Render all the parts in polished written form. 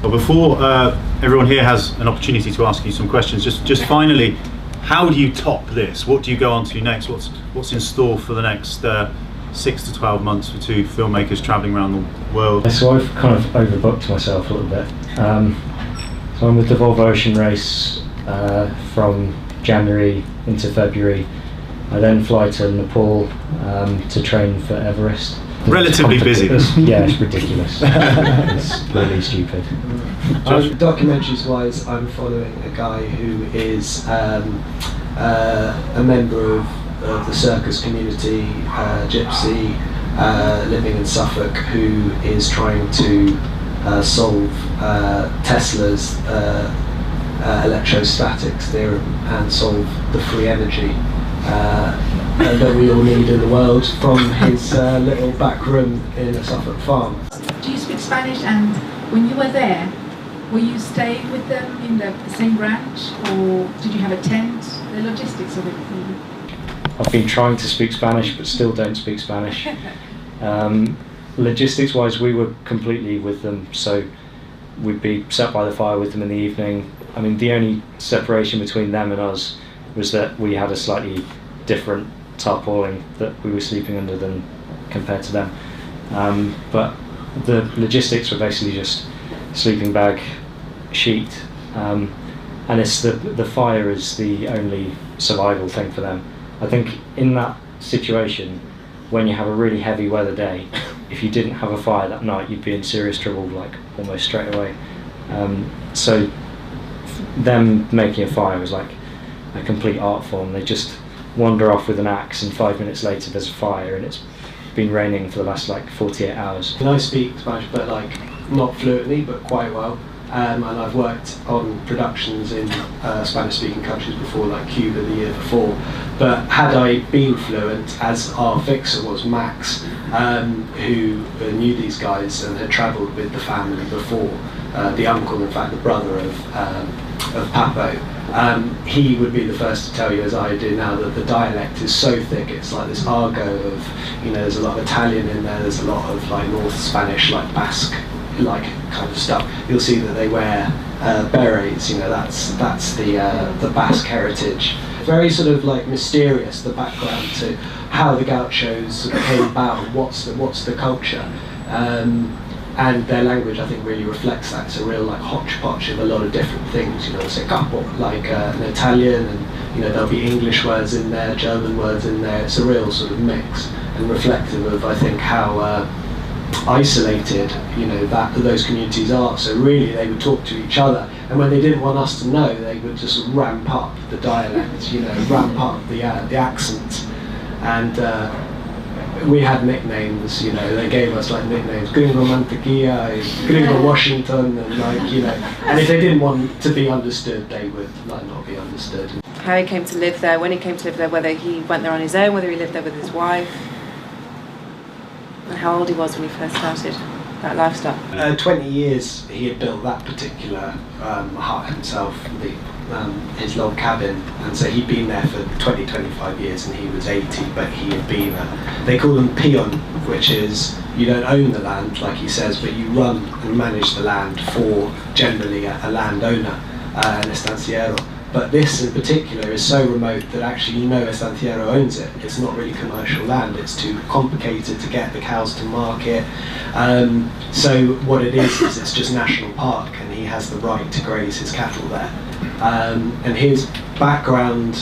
Well, before everyone here has an opportunity to ask you some questions, just finally, how do you top this? What do you go on to next? What's in store for the next 6 to 12 months for two filmmakers travelling around the world? So I've kind of overbooked myself a little bit. So I'm with the Volvo Ocean Race from January into February. I then fly to Nepal to train for Everest. Relatively busy. Yeah, it's ridiculous. It's really stupid. Documentaries wise, I'm following a guy who is a member of the circus community, gypsy, living in Suffolk, who is trying to solve Tesla's electrostatics theorem and solve the free energy that we all need in the world, from his little back room in a Suffolk farm. Do you speak Spanish, and when you were there, were you staying with them in the same ranch, or did you have a tent? The logistics of it. I've been trying to speak Spanish but still don't speak Spanish. Logistics wise, we were completely with them, so we'd be sat by the fire with them in the evening. I mean, the only separation between them and us was that we had a slightly different tarpaulin that we were sleeping under than compared to them. But the logistics were basically just sleeping bag, sheet, and it's the fire is the only survival thing for them. I think in that situation, when you have a really heavy weather day, if you didn't have a fire that night, you'd be in serious trouble, like almost straight away. So them making a fire was like a complete art form. They just wander off with an axe, and 5 minutes later there's a fire, and it's been raining for the last like 48 hours. And I speak Spanish, but like not fluently, but quite well. And I've worked on productions in Spanish-speaking countries before, like Cuba the year before. But had I been fluent, as our fixer was Max, who knew these guys and had travelled with the family before, the uncle, in fact, the brother of Papo, he would be the first to tell you, as I do now, that the dialect is so thick. It's like this argot of, there's a lot of Italian in there, there's a lot of like North Spanish, like Basque, like kind of stuff. You'll see that they wear berets. That's the Basque heritage. Very sort of like mysterious, the background to how the Gauchos sort of came about, what's the culture, and their language I think really reflects that. It's a real like hodgepodge of a lot of different things. Say capo, like an Italian, and there'll be English words in there, German words in there. It's a real sort of mix and reflective of, I think, how isolated those communities are. So really they would talk to each other, and when they didn't want us to know, they would just ramp up the dialect, ramp up the accent. And we had nicknames, they gave us like nicknames, Gringo Mantequilla, Gringo Washington, and and if they didn't want to be understood, they would like not be understood. How he came to live there, when he came to live there, whether he went there on his own, whether he lived there with his wife, and how old he was when he first started that lifestyle. 20 years he had built that particular hut himself, his log cabin, and so he'd been there for 20-25 years, and he was 80, but he had been they call them peon, which is you don't own the land like he says, but you run and manage the land for generally a landowner, an estanciero. But this in particular is so remote that actually estanciero owns it. It's not really commercial land, it's too complicated to get the cows to market. So what it is it's just national park, and he has the right to graze his cattle there. And his background,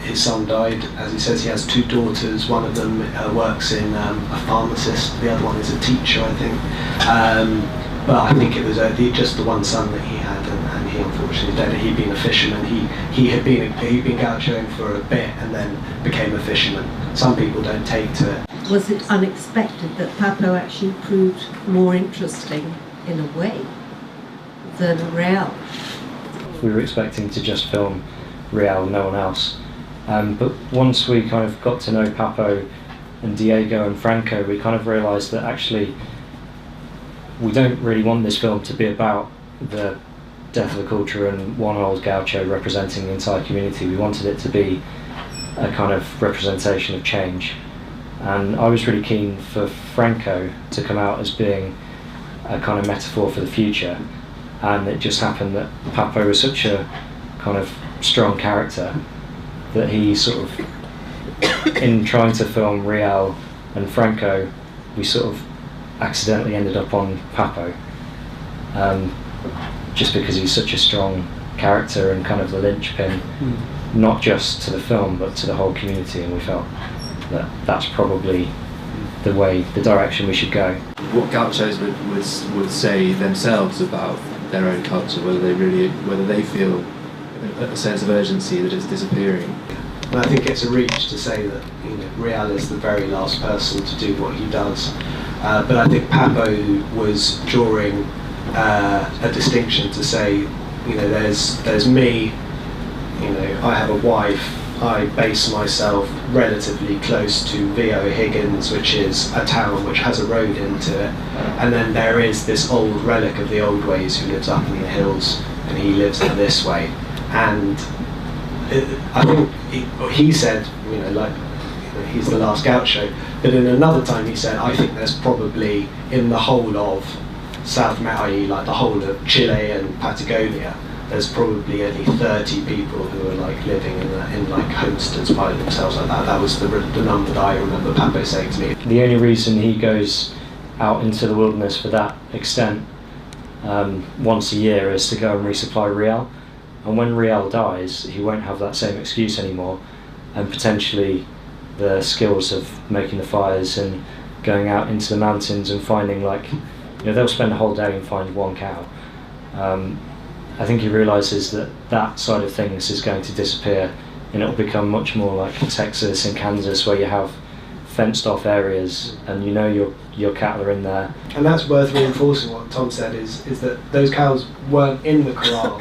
his son died, as he says he has 2 daughters, one of them works in a pharmacist, the other one is a teacher, I think. But I think it was just the one son that he had, and he unfortunately died. He'd been a fisherman. He'd been gauchoing for a bit and then became a fisherman. Some people don't take to it. Was it unexpected that Papo actually proved more interesting in a way than Real? We were expecting to just film Real, no one else. But once we kind of got to know Papo and Diego and Franco, we kind of realised that actually we don't really want this film to be about the death of the culture and one old gaucho representing the entire community. We wanted it to be a kind of representation of change. And I was really keen for Franco to come out as being a kind of metaphor for the future. and it just happened that Papo was such a kind of strong character that he sort of, in trying to film Real and Franco, we sort of accidentally ended up on Papo, just because he's such a strong character and kind of the linchpin, not just to the film but to the whole community, and we felt that that's probably the direction we should go. What Gauchos would say themselves about their own culture, whether they feel a sense of urgency that it's disappearing. And I think it's a reach to say that Real is the very last person to do what he does. But I think Papo was drawing a distinction to say, there's me, I have a wife, I base myself relatively close to VO Higgins, which is a town which has a road into it, and then there is this old relic of the old ways who lives up in the hills, and he lives in this way. And I think he said, he's the last Gaucho, but in another time he said, I think there's probably in the whole of South America, like the whole of Chile and Patagonia, there's probably only 30 people who are living in homesteads by themselves like that. That was the number that I remember Papo saying to me. The only reason he goes out into the wilderness for that extent once a year is to go and resupply Real. And when Real dies, he won't have that same excuse anymore, and potentially the skills of making the fires and going out into the mountains and finding they'll spend a whole day and find one cow. I think he realises that side of things is going to disappear, and it'll become much more like Texas and Kansas, where you have fenced off areas and your cattle are in there. And that's worth reinforcing what Tom said, is that those cows weren't in the corral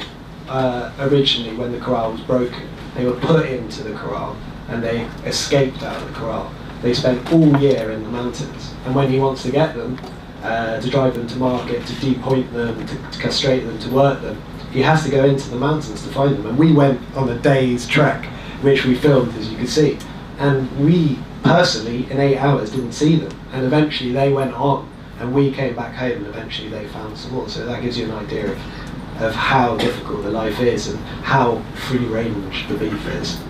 originally when the corral was broken. They were put into the corral and they escaped out of the corral. They spent all year in the mountains, and when he wants to get them, to drive them to market, to depoint them, to castrate them, to work them, he has to go into the mountains to find them. And we went on a day's trek, which we filmed, as you can see, and we personally in 8 hours didn't see them, and eventually they went on and we came back home and eventually they found some more. So that gives you an idea of how difficult the life is and how free range the beef is.